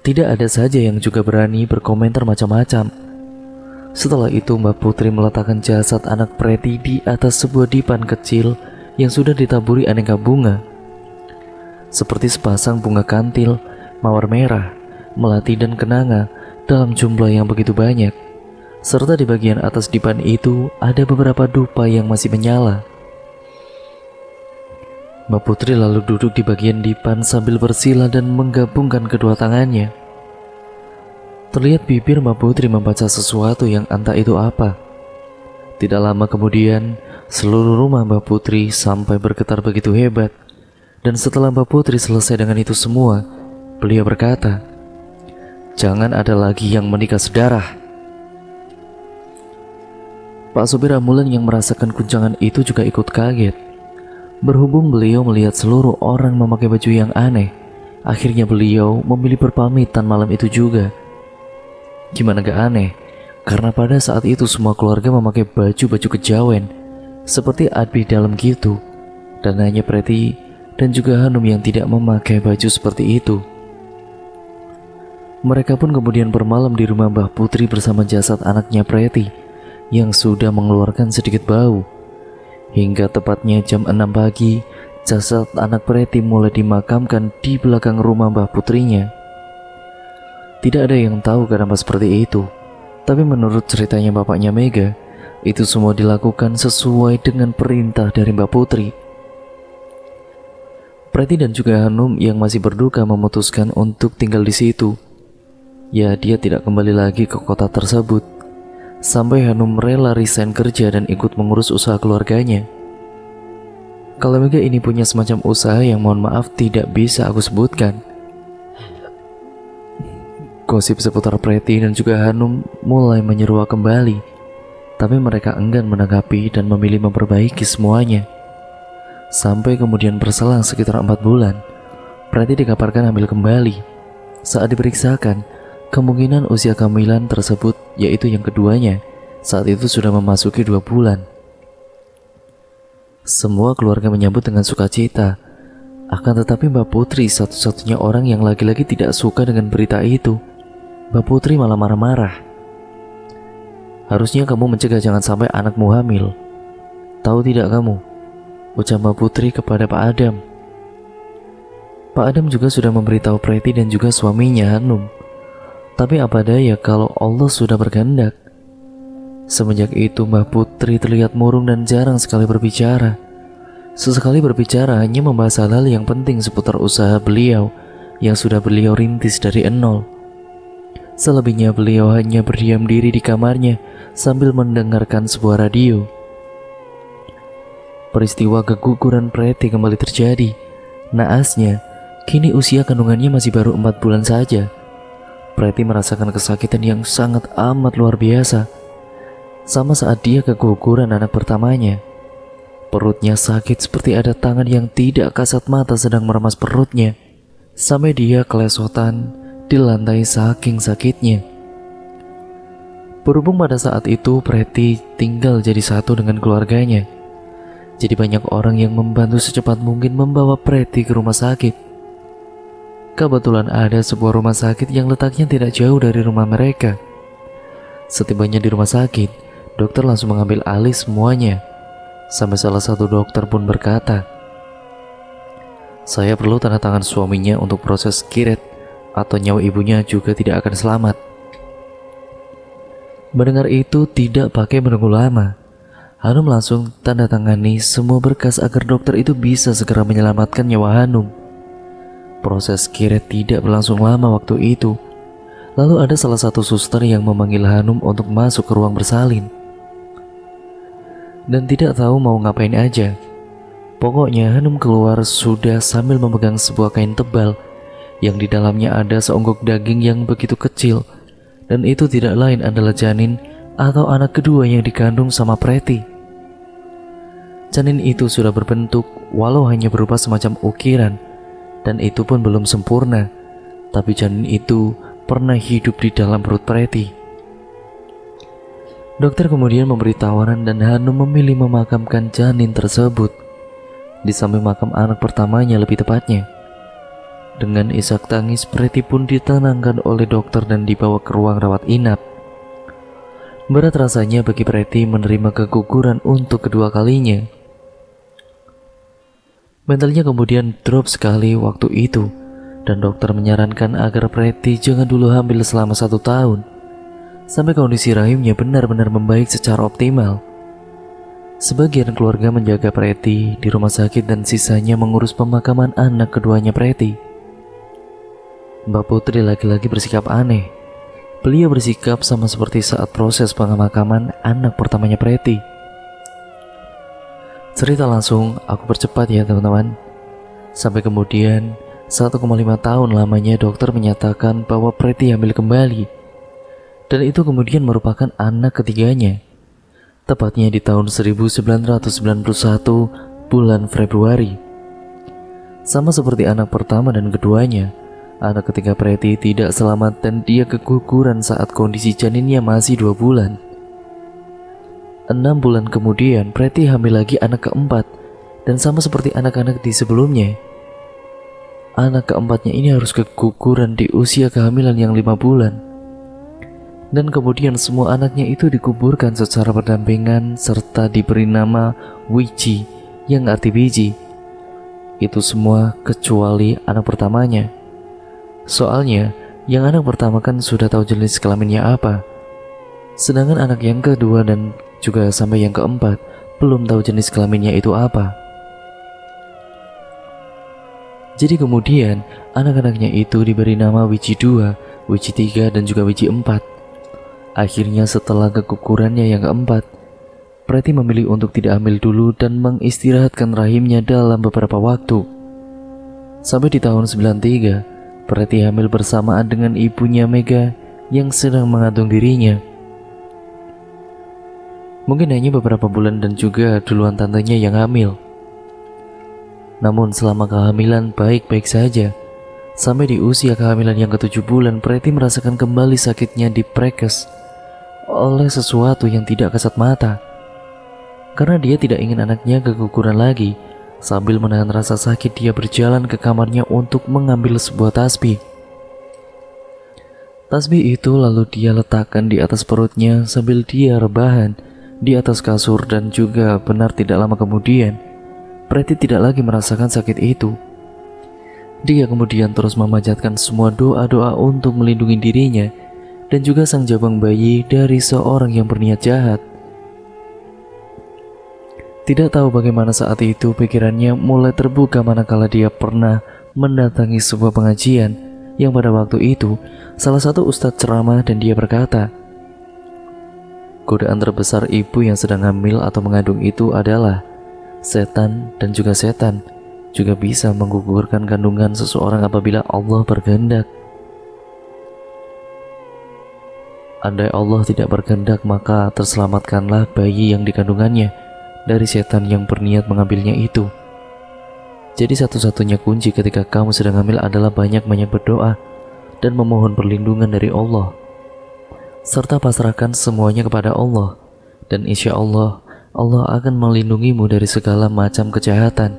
tidak ada saja yang juga berani berkomentar macam-macam. Setelah itu Mbah Putri meletakkan jasad anak Preti di atas sebuah dipan kecil yang sudah ditaburi aneka bunga, seperti sepasang bunga kantil, mawar merah, melati dan kenanga dalam jumlah yang begitu banyak. Serta di bagian atas dipan itu ada beberapa dupa yang masih menyala. Mbak Putri lalu duduk di bagian dipan sambil bersila dan menggabungkan kedua tangannya. Terlihat bibir Mbak Putri membaca sesuatu yang entah itu apa. Tidak lama kemudian, seluruh rumah Mbak Putri sampai bergetar begitu hebat. Dan setelah Mbak Putri selesai dengan itu semua, beliau berkata, "Jangan ada lagi yang menikah sedarah." Pak sopir ambulan yang merasakan guncangan itu juga ikut kaget. Berhubung beliau melihat seluruh orang memakai baju yang aneh, akhirnya beliau memilih berpamitan malam itu juga. Gimana gak aneh, karena pada saat itu semua keluarga memakai baju-baju kejawen, seperti abdi dalam gitu, dan hanya Preti dan juga Hanum yang tidak memakai baju seperti itu. Mereka pun kemudian bermalam di rumah Mbah Putri bersama jasad anaknya Preti yang sudah mengeluarkan sedikit bau. Hingga tepatnya jam 6 pagi, jasad anak Preti mulai dimakamkan di belakang rumah Mbah Putrinya. Tidak ada yang tahu kenapa seperti itu, tapi menurut ceritanya bapaknya Mega, itu semua dilakukan sesuai dengan perintah dari Mbah Putri. Preti dan juga Hanum yang masih berduka memutuskan untuk tinggal di situ. Ya, dia tidak kembali lagi ke kota tersebut. Sampai Hanum rela resign kerja dan ikut mengurus usaha keluarganya. Kalau Mega ini punya semacam usaha yang mohon maaf tidak bisa aku sebutkan. Gosip seputar Preti dan juga Hanum mulai menyeruak kembali, tapi mereka enggan menanggapi dan memilih memperbaiki semuanya. Sampai kemudian berselang sekitar 4 bulan, Preti dikabarkan hamil kembali. Saat diperiksakan, kemungkinan usia kehamilan tersebut, yaitu yang keduanya, saat itu sudah memasuki 2 bulan. Semua keluarga menyambut dengan sukacita. Akan tetapi Mbak Putri satu-satunya orang yang lagi-lagi tidak suka dengan berita itu. Mbak Putri malah marah-marah. "Harusnya kamu mencegah jangan sampai anakmu hamil. Tahu tidak kamu?" ucap Mbak Putri kepada Pak Adam. Pak Adam juga sudah memberitahu Preti dan juga suaminya Hanum. Tapi apa daya kalau Allah sudah berkehendak. Semenjak itu Mbah Putri terlihat murung dan jarang sekali berbicara. Sesekali berbicara hanya membahas hal-hal yang penting seputar usaha beliau yang sudah beliau rintis dari nol. Selebihnya beliau hanya berdiam diri di kamarnya sambil mendengarkan sebuah radio. Peristiwa keguguran Preti kembali terjadi. Naasnya, kini usia kandungannya masih baru 4 bulan saja. Preti merasakan kesakitan yang sangat amat luar biasa. Sama saat dia keguguran anak pertamanya. Perutnya sakit seperti ada tangan yang tidak kasat mata sedang meremas perutnya. Sampai dia kelesotan di lantai saking sakitnya. Berhubung pada saat itu Preti tinggal jadi satu dengan keluarganya. Jadi banyak orang yang membantu secepat mungkin membawa Preti ke rumah sakit. Kebetulan ada sebuah rumah sakit yang letaknya tidak jauh dari rumah mereka. Setibanya di rumah sakit, dokter langsung mengambil alih semuanya. Sampai salah satu dokter pun berkata, "Saya perlu tanda tangan suaminya untuk proses kiret, atau nyawa ibunya juga tidak akan selamat." Mendengar itu tidak pakai menunggu lama, Hanum langsung tanda tangani semua berkas agar dokter itu bisa segera menyelamatkan nyawa Hanum. Proses kiret tidak berlangsung lama waktu itu. Lalu ada salah satu suster yang memanggil Hanum untuk masuk ke ruang bersalin. Dan tidak tahu mau ngapain aja. Pokoknya Hanum keluar sudah sambil memegang sebuah kain tebal yang di dalamnya ada seonggok daging yang begitu kecil, dan itu tidak lain adalah janin atau anak kedua yang dikandung sama Pretty. Janin itu sudah berbentuk walau hanya berupa semacam ukiran, dan itu pun belum sempurna, tapi janin itu pernah hidup di dalam perut Pretty. Dokter kemudian memberi tawaran dan Hanum memilih memakamkan janin tersebut di samping makam anak pertamanya lebih tepatnya. Dengan isak tangis, Pretty pun ditenangkan oleh dokter dan dibawa ke ruang rawat inap. Berat rasanya bagi Pretty menerima keguguran untuk kedua kalinya. Mentalnya kemudian drop sekali waktu itu, dan dokter menyarankan agar Pretty jangan dulu hamil selama 1 tahun, sampai kondisi rahimnya benar-benar membaik secara optimal. Sebagian keluarga menjaga Pretty di rumah sakit dan sisanya mengurus pemakaman anak keduanya Pretty. Mbak Putri lagi-lagi bersikap aneh. Beliau bersikap sama seperti saat proses pemakaman anak pertamanya Pretty. Cerita langsung aku percepat ya teman-teman. Sampai kemudian 1,5 tahun lamanya dokter menyatakan bahwa Pretty hamil kembali. Dan itu kemudian merupakan anak ketiganya. Tepatnya di tahun 1991 bulan Februari. Sama seperti anak pertama dan keduanya, anak ketiga Pretty tidak selamat dan dia keguguran saat kondisi janinnya masih 2 bulan. 6 bulan kemudian Pretty hamil lagi anak keempat, dan sama seperti anak-anak di sebelumnya, anak keempatnya ini harus keguguran di usia kehamilan yang 5 bulan. Dan kemudian semua anaknya itu dikuburkan secara berdampingan serta diberi nama Wiji yang arti biji. Itu semua kecuali anak pertamanya. Soalnya yang anak pertama kan sudah tahu jenis kelaminnya apa, sedangkan anak yang kedua dan juga sampai yang keempat belum tahu jenis kelaminnya itu apa. Jadi kemudian anak-anaknya itu diberi nama Wiji 2, Wiji 3 dan juga Wiji 4. Akhirnya setelah kegugurannya yang keempat, Pretty memilih untuk tidak hamil dulu dan mengistirahatkan rahimnya dalam beberapa waktu. Sampai di tahun 93, Pretty hamil bersamaan dengan ibunya Mega yang sedang mengandung dirinya. Mungkin hanya beberapa bulan dan juga duluan tantenya yang hamil. Namun selama kehamilan baik-baik saja. Sampai di usia kehamilan yang ke-7 bulan, Pretty merasakan kembali sakitnya di prekes oleh sesuatu yang tidak kasat mata. Karena dia tidak ingin anaknya keguguran lagi. Sambil menahan rasa sakit, dia berjalan ke kamarnya untuk mengambil sebuah tasbih. Tasbih itu lalu dia letakkan di atas perutnya sambil dia rebahan di atas kasur, dan juga benar tidak lama kemudian Pretty tidak lagi merasakan sakit itu. Dia kemudian terus memanjatkan semua doa-doa untuk melindungi dirinya dan juga sang jabang bayi dari seorang yang berniat jahat. Tidak tahu bagaimana saat itu pikirannya mulai terbuka manakala dia pernah mendatangi sebuah pengajian yang pada waktu itu salah satu ustadz ceramah dan dia berkata, godaan terbesar ibu yang sedang hamil atau mengandung itu adalah setan, dan juga setan juga bisa menggugurkan kandungan seseorang apabila Allah berkehendak. Andai Allah tidak berkehendak, maka terselamatkanlah bayi yang dikandungannya dari setan yang berniat mengambilnya itu. Jadi satu-satunya kunci ketika kamu sedang hamil adalah banyak-banyak berdoa dan memohon perlindungan dari Allah, serta pasrahkan semuanya kepada Allah, dan insya Allah, Allah akan melindungimu dari segala macam kejahatan.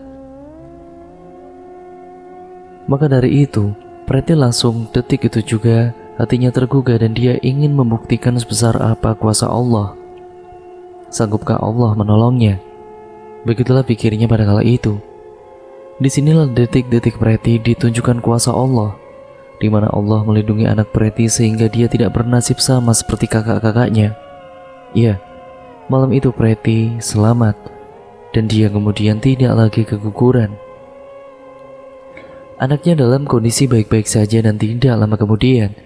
Maka dari itu, Pretty langsung detik itu juga hatinya tergugah dan dia ingin membuktikan sebesar apa kuasa Allah. Sanggupkah Allah menolongnya? Begitulah pikirnya pada kala itu. Disinilah detik-detik Pretty ditunjukkan kuasa Allah, di mana Allah melindungi anak Pretty sehingga dia tidak bernasib sama seperti kakak-kakaknya. Iya, malam itu Pretty selamat dan dia kemudian tidak lagi keguguran. Anaknya dalam kondisi baik-baik saja dan tidak lama kemudian,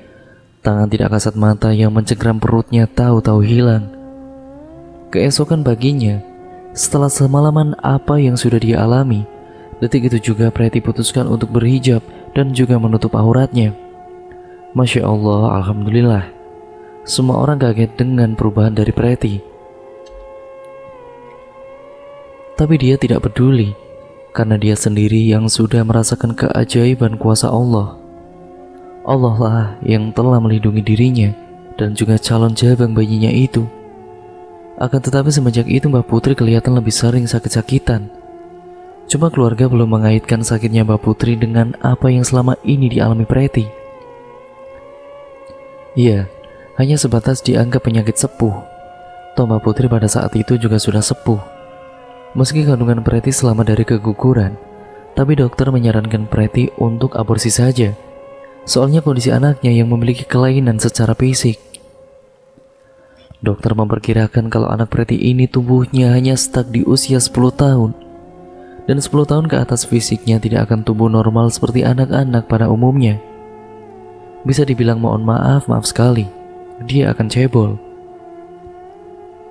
tangan tidak kasat mata yang mencengkram perutnya tahu-tahu hilang. Keesokan paginya, setelah semalaman apa yang sudah dia alami, detik itu juga Pretty putuskan untuk berhijab dan juga menutup auratnya. Masya Allah, Alhamdulillah. Semua orang kaget dengan perubahan dari Preti. Tapi dia tidak peduli, karena dia sendiri yang sudah merasakan keajaiban kuasa Allah. Allah lah yang telah melindungi dirinya dan juga calon jabang bayinya itu. Akan tetapi semenjak itu Mbak Putri kelihatan lebih sering sakit-sakitan. Cuma keluarga belum mengaitkan sakitnya Mbak Putri dengan apa yang selama ini dialami Preti. Iya, hanya sebatas dianggap penyakit sepuh. Toh Mbak Putri pada saat itu juga sudah sepuh. Meski kandungan Preti selamat dari keguguran, tapi dokter menyarankan Preti untuk aborsi saja. Soalnya kondisi anaknya yang memiliki kelainan secara fisik. Dokter memperkirakan kalau anak Preti ini tumbuhnya hanya stuck di usia 10 tahun. Dan 10 tahun ke atas fisiknya tidak akan tumbuh normal seperti anak-anak pada umumnya. Bisa dibilang maaf sekali, dia akan cebol.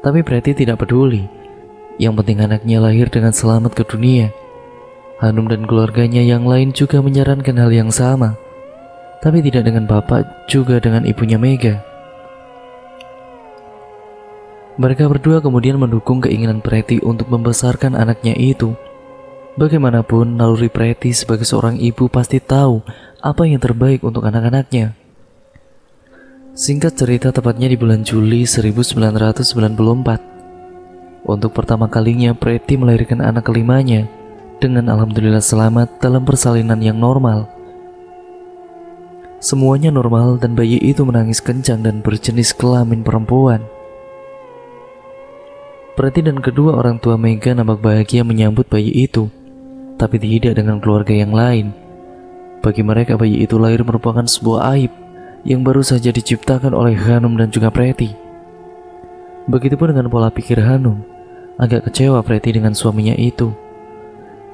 Tapi Preti tidak peduli. Yang penting anaknya lahir dengan selamat ke dunia. Hanum dan keluarganya yang lain juga menyarankan hal yang sama. Tapi tidak dengan bapak, juga dengan ibunya Mega. Mereka berdua kemudian mendukung keinginan Preti untuk membesarkan anaknya itu. Bagaimanapun, naluri Preti sebagai seorang ibu pasti tahu apa yang terbaik untuk anak-anaknya. Singkat cerita, tepatnya di bulan Juli 1994, untuk pertama kalinya Preti melahirkan anak kelimanya dengan alhamdulillah selamat dalam persalinan yang normal. Semuanya normal dan bayi itu menangis kencang dan berjenis kelamin perempuan. Preti dan kedua orang tua Mega nampak bahagia menyambut bayi itu, tapi tidak dengan keluarga yang lain. Bagi mereka bayi itu lahir merupakan sebuah aib yang baru saja diciptakan oleh Hanum dan juga Preti. Begitupun dengan pola pikir Hanum, agak kecewa Preti dengan suaminya itu.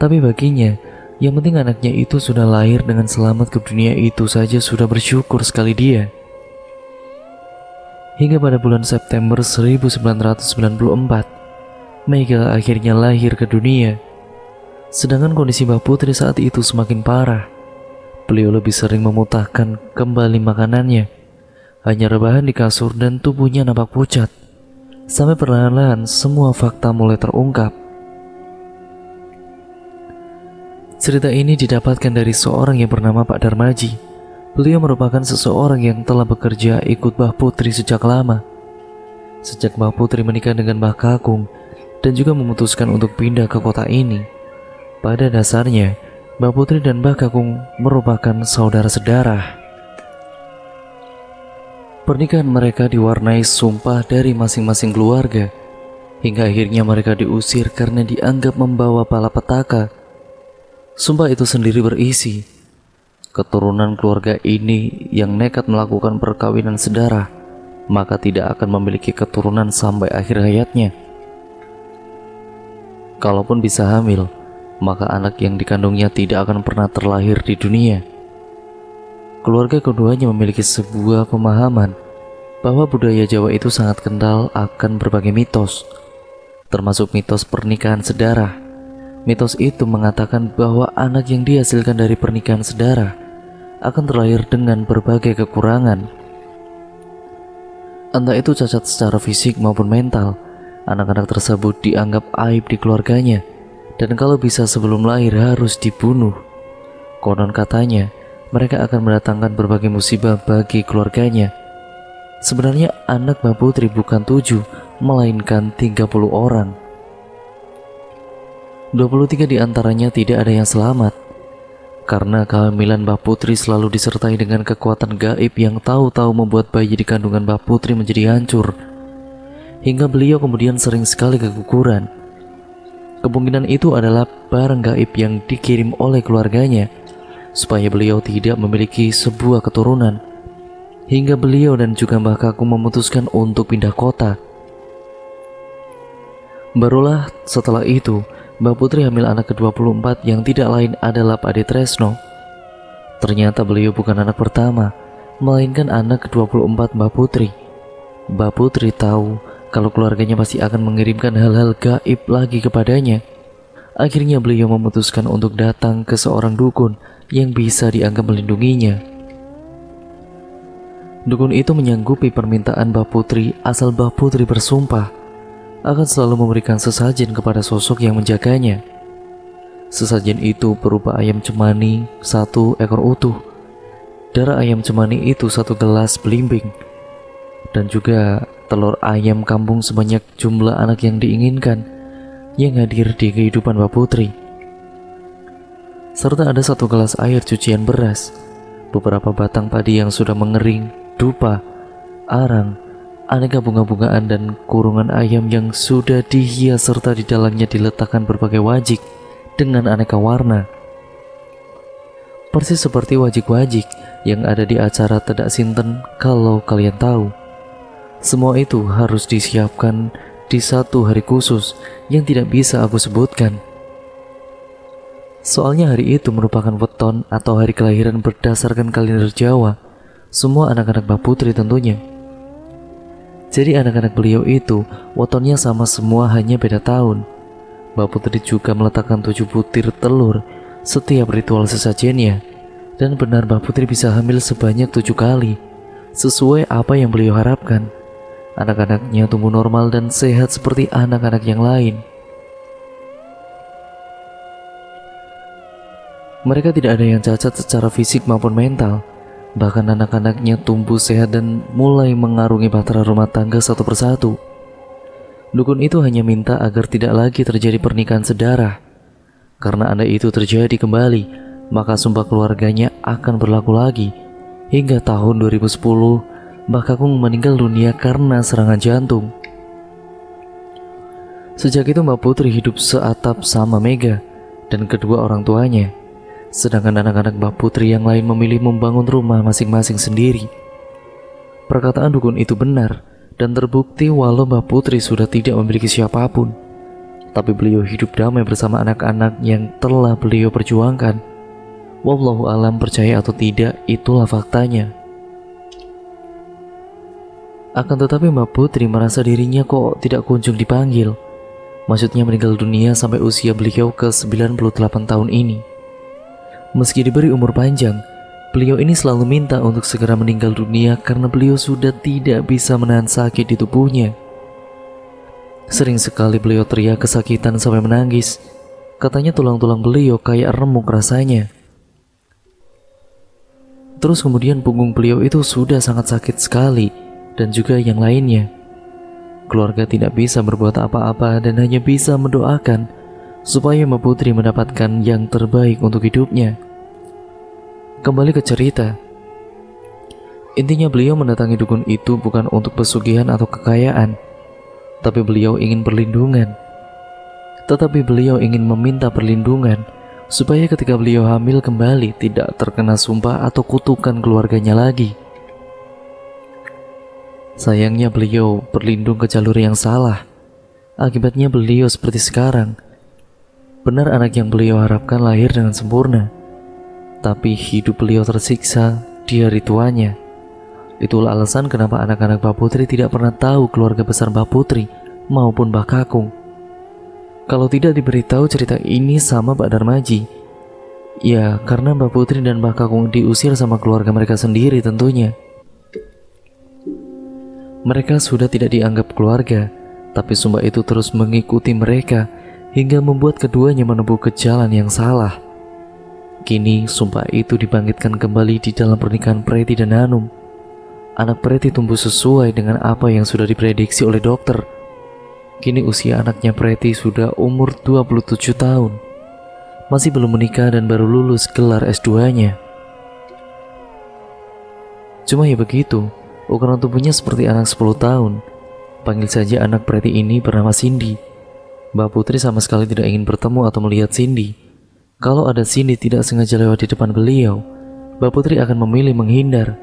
Tapi baginya, yang penting anaknya itu sudah lahir dengan selamat ke dunia itu saja sudah bersyukur sekali dia. Hingga pada bulan September 1994, Mega akhirnya lahir ke dunia. Sedangkan kondisi Mbak Putri saat itu semakin parah. Beliau lebih sering memutahkan kembali makanannya, hanya rebahan di kasur dan tubuhnya nampak pucat. Sampai perlahan-lahan semua fakta mulai terungkap. Cerita ini didapatkan dari seorang yang bernama Pak Darmaji. Beliau merupakan seseorang yang telah bekerja ikut Mbak Putri sejak lama. Sejak Mbak Putri menikah dengan Mbah Kakung dan juga memutuskan untuk pindah ke kota ini. Pada dasarnya, Mbak Putri dan Mbah Kakung merupakan saudara sedarah. Pernikahan mereka diwarnai sumpah dari masing-masing keluarga, hingga akhirnya mereka diusir karena dianggap membawa malapetaka. Sumpah itu sendiri berisi, keturunan keluarga ini yang nekat melakukan perkawinan sedarah, maka tidak akan memiliki keturunan sampai akhir hayatnya. Kalaupun bisa hamil, maka anak yang dikandungnya tidak akan pernah terlahir di dunia. Keluarga keduanya memiliki sebuah pemahaman bahwa budaya Jawa itu sangat kental akan berbagai mitos, termasuk mitos pernikahan sedarah. Mitos itu mengatakan bahwa anak yang dihasilkan dari pernikahan sedarah akan terlahir dengan berbagai kekurangan. Entah itu cacat secara fisik maupun mental, anak-anak tersebut dianggap aib di keluarganya, dan kalau bisa sebelum lahir harus dibunuh. Konon katanya, mereka akan mendatangkan berbagai musibah bagi keluarganya. Sebenarnya anak Mbak Putri bukan 7, melainkan 30 orang. 23 diantaranya tidak ada yang selamat, karena kehamilan Mbak Putri selalu disertai dengan kekuatan gaib yang tahu-tahu membuat bayi di kandungan Mbak Putri menjadi hancur, hingga beliau kemudian sering sekali keguguran. Kemungkinan itu adalah barang gaib yang dikirim oleh keluarganya, supaya beliau tidak memiliki sebuah keturunan, hingga beliau dan juga Mbah Kakung memutuskan untuk pindah kota. Barulah setelah itu, Mbak Putri hamil anak ke-24 yang tidak lain adalah Pak Ade Tresno. Ternyata beliau bukan anak pertama, melainkan anak ke-24 Mbak Putri. Mbak Putri tahu kalau keluarganya pasti akan mengirimkan hal-hal gaib lagi kepadanya. Akhirnya beliau memutuskan untuk datang ke seorang dukun yang bisa dianggap melindunginya. Dukun itu menyanggupi permintaan Mbah Putri asal Mbah Putri bersumpah akan selalu memberikan sesajen kepada sosok yang menjaganya. Sesajen itu berupa ayam cemani 1 ekor utuh, darah ayam cemani itu 1 gelas belimbing, dan juga telur ayam kampung sebanyak jumlah anak yang diinginkan yang hadir di kehidupan Mbah Putri. Serta ada 1 gelas air cucian beras, beberapa batang padi yang sudah mengering, dupa, arang, aneka bunga-bungaan dan kurungan ayam yang sudah dihias serta di dalamnya diletakkan berbagai wajik dengan aneka warna. Persis seperti wajik-wajik yang ada di acara Tedak Sinten kalau kalian tahu. Semua itu harus disiapkan di 1 hari khusus yang tidak bisa aku sebutkan. Soalnya hari itu merupakan weton atau hari kelahiran berdasarkan kalender Jawa, semua anak-anak Mbah Putri tentunya. Jadi anak-anak beliau itu wetonnya sama semua, hanya beda tahun. Mbah Putri juga meletakkan 7 butir telur setiap ritual sesajennya, dan benar Mbah Putri bisa hamil sebanyak 7 kali, sesuai apa yang beliau harapkan. Anak-anaknya tumbuh normal dan sehat seperti anak-anak yang lain. Mereka tidak ada yang cacat secara fisik maupun mental. Bahkan anak-anaknya tumbuh sehat dan mulai mengarungi bahtera rumah tangga satu persatu. Dukun itu hanya minta agar tidak lagi terjadi pernikahan sedarah. Karena andai itu terjadi kembali, maka sumpah keluarganya akan berlaku lagi. Hingga tahun 2010, Mbah Kakung meninggal dunia karena serangan jantung. Sejak itu Mbah Putri hidup seatap sama Mega dan kedua orang tuanya. Sedangkan anak-anak Mbah Putri yang lain memilih membangun rumah masing-masing sendiri. Perkataan dukun itu benar dan terbukti walau Mbah Putri sudah tidak memiliki siapapun. Tapi beliau hidup damai bersama anak-anak yang telah beliau perjuangkan. Wallahu alam, percaya atau tidak, itulah faktanya. Akan tetapi Mbah Putri merasa dirinya kok tidak kunjung dipanggil. Maksudnya meninggal dunia sampai usia beliau ke 98 tahun ini. Meski diberi umur panjang, beliau ini selalu minta untuk segera meninggal dunia karena beliau sudah tidak bisa menahan sakit di tubuhnya. Sering sekali beliau teriak kesakitan sampai menangis. Katanya tulang-tulang beliau kayak remuk rasanya. Terus kemudian punggung beliau itu sudah sangat sakit sekali, dan juga yang lainnya. Keluarga tidak bisa berbuat apa-apa dan hanya bisa mendoakan supaya Mbah Putri mendapatkan yang terbaik untuk hidupnya. Kembali ke cerita. Intinya beliau mendatangi dukun itu bukan untuk pesugihan atau kekayaan, tapi beliau ingin perlindungan. Tetapi beliau ingin meminta perlindungan supaya ketika beliau hamil kembali tidak terkena sumpah atau kutukan keluarganya lagi. Sayangnya beliau berlindung ke jalur yang salah. Akibatnya beliau seperti sekarang. Benar anak yang beliau harapkan lahir dengan sempurna, tapi hidup beliau tersiksa di hari tuanya. Itulah alasan kenapa anak-anak Mbah Putri tidak pernah tahu keluarga besar Mbah Putri maupun Mbah Kakung. Kalau tidak diberitahu cerita ini sama Mbak Darmaji, ya karena Mbah Putri dan Mbah Kakung diusir sama keluarga mereka sendiri tentunya. Mereka sudah tidak dianggap keluarga, tapi sumpah itu terus mengikuti mereka hingga membuat keduanya menempuh ke jalan yang salah. Kini sumpah itu dibangkitkan kembali di dalam pernikahan Preti dan Hanum. Anak Preti tumbuh sesuai dengan apa yang sudah diprediksi oleh dokter. Kini usia anaknya Preti sudah umur 27 tahun. Masih belum menikah dan baru lulus gelar S2-nya. Cuma ya begitu, ukuran tubuhnya seperti anak 10 tahun. Panggil saja anak Preti ini bernama Cindy. Mbak Putri sama sekali tidak ingin bertemu atau melihat Cindy. Kalau ada Cindy tidak sengaja lewat di depan beliau, Mbak Putri akan memilih menghindar.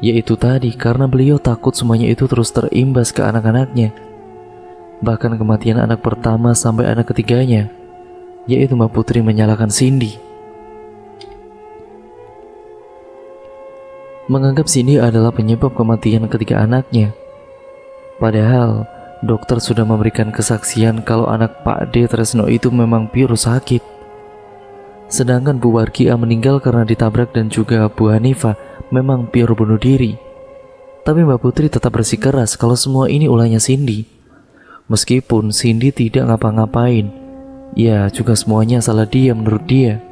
Yaitu tadi karena beliau takut semuanya itu terus terimbas ke anak-anaknya. Bahkan kematian anak pertama sampai anak ketiganya, yaitu Mbak Putri menyalahkan Cindy. Menganggap Cindy adalah penyebab kematian ketiga anaknya. Padahal Dokter sudah memberikan kesaksian kalau anak Pak D. Tresno itu memang pure sakit. Sedangkan Bu Wargia meninggal karena ditabrak dan juga Bu Hanifah memang pure bunuh diri. Tapi Mbak Putri tetap bersikeras kalau semua ini ulahnya Cindy. Meskipun Cindy tidak ngapa-ngapain, ya juga semuanya salah dia menurut dia.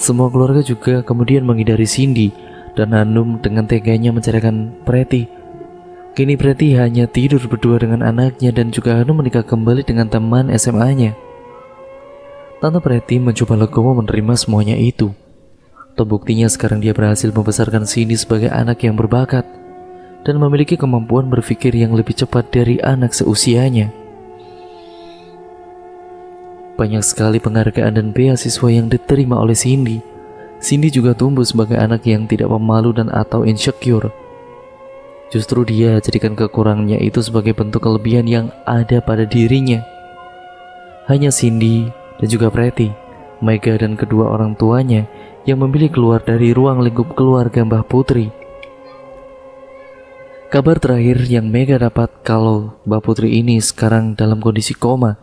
Semua keluarga juga kemudian menghindari Cindy dan Hanum dengan teganya menceraikan Preti. Kini Preti hanya tidur berdua dengan anaknya dan juga Hanum menikah kembali dengan teman SMA-nya. Tante Preti mencoba legowo menerima semuanya itu. Toh buktinya sekarang dia berhasil membesarkan Cindy sebagai anak yang berbakat dan memiliki kemampuan berpikir yang lebih cepat dari anak seusianya. Banyak sekali penghargaan dan beasiswa yang diterima oleh Cindy. Cindy juga tumbuh sebagai anak yang tidak pemalu dan atau insecure. Justru dia jadikan kekurangannya itu sebagai bentuk kelebihan yang ada pada dirinya. Hanya Cindy dan juga Preti, Mega dan kedua orang tuanya yang memilih keluar dari ruang lingkup keluarga Mbah Putri. Kabar terakhir yang Mega dapat kalau Mbah Putri ini sekarang dalam kondisi koma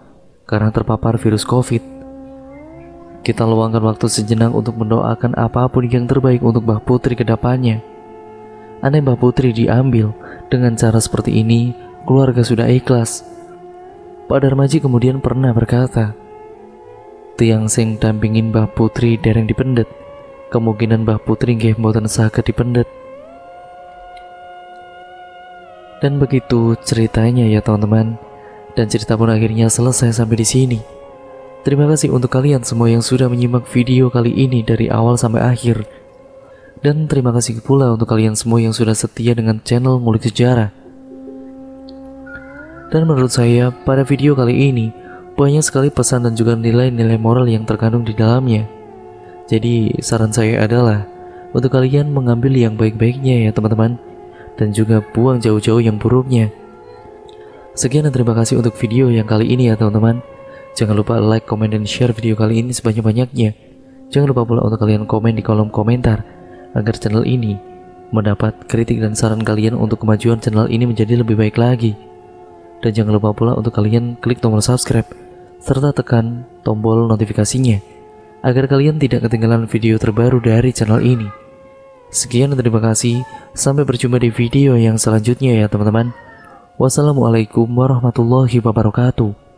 karena terpapar virus COVID. Kita luangkan waktu sejenak untuk mendoakan apapun yang terbaik untuk Mbah Putri ke depannya. Andai Mbah Putri diambil dengan cara seperti ini, keluarga sudah ikhlas. Pak Darmaji kemudian pernah berkata, tiang sing dampingin Mbah Putri dereng dipendet, kemungkinan Mbah Putri nggih mboten saged dipendet. Dan begitu ceritanya ya teman-teman, dan cerita pun akhirnya selesai sampai di sini. Terima kasih untuk kalian semua yang sudah menyimak video kali ini dari awal sampai akhir. Dan terima kasih pula untuk kalian semua yang sudah setia dengan channel Ngulik Sejarah. Dan menurut saya, pada video kali ini banyak sekali pesan dan juga nilai-nilai moral yang terkandung di dalamnya. Jadi saran saya adalah untuk kalian mengambil yang baik-baiknya ya teman-teman, dan juga buang jauh-jauh yang buruknya. Sekian dan terima kasih untuk video yang kali ini ya teman-teman. Jangan lupa like, komen, dan share video kali ini sebanyak-banyaknya. Jangan lupa pula untuk kalian komen di kolom komentar agar channel ini mendapat kritik dan saran kalian untuk kemajuan channel ini menjadi lebih baik lagi. Dan jangan lupa pula untuk kalian klik tombol subscribe serta tekan tombol notifikasinya agar kalian tidak ketinggalan video terbaru dari channel ini. Sekian dan terima kasih. Sampai berjumpa di video yang selanjutnya ya teman-teman. Wassalamualaikum warahmatullahi wabarakatuh.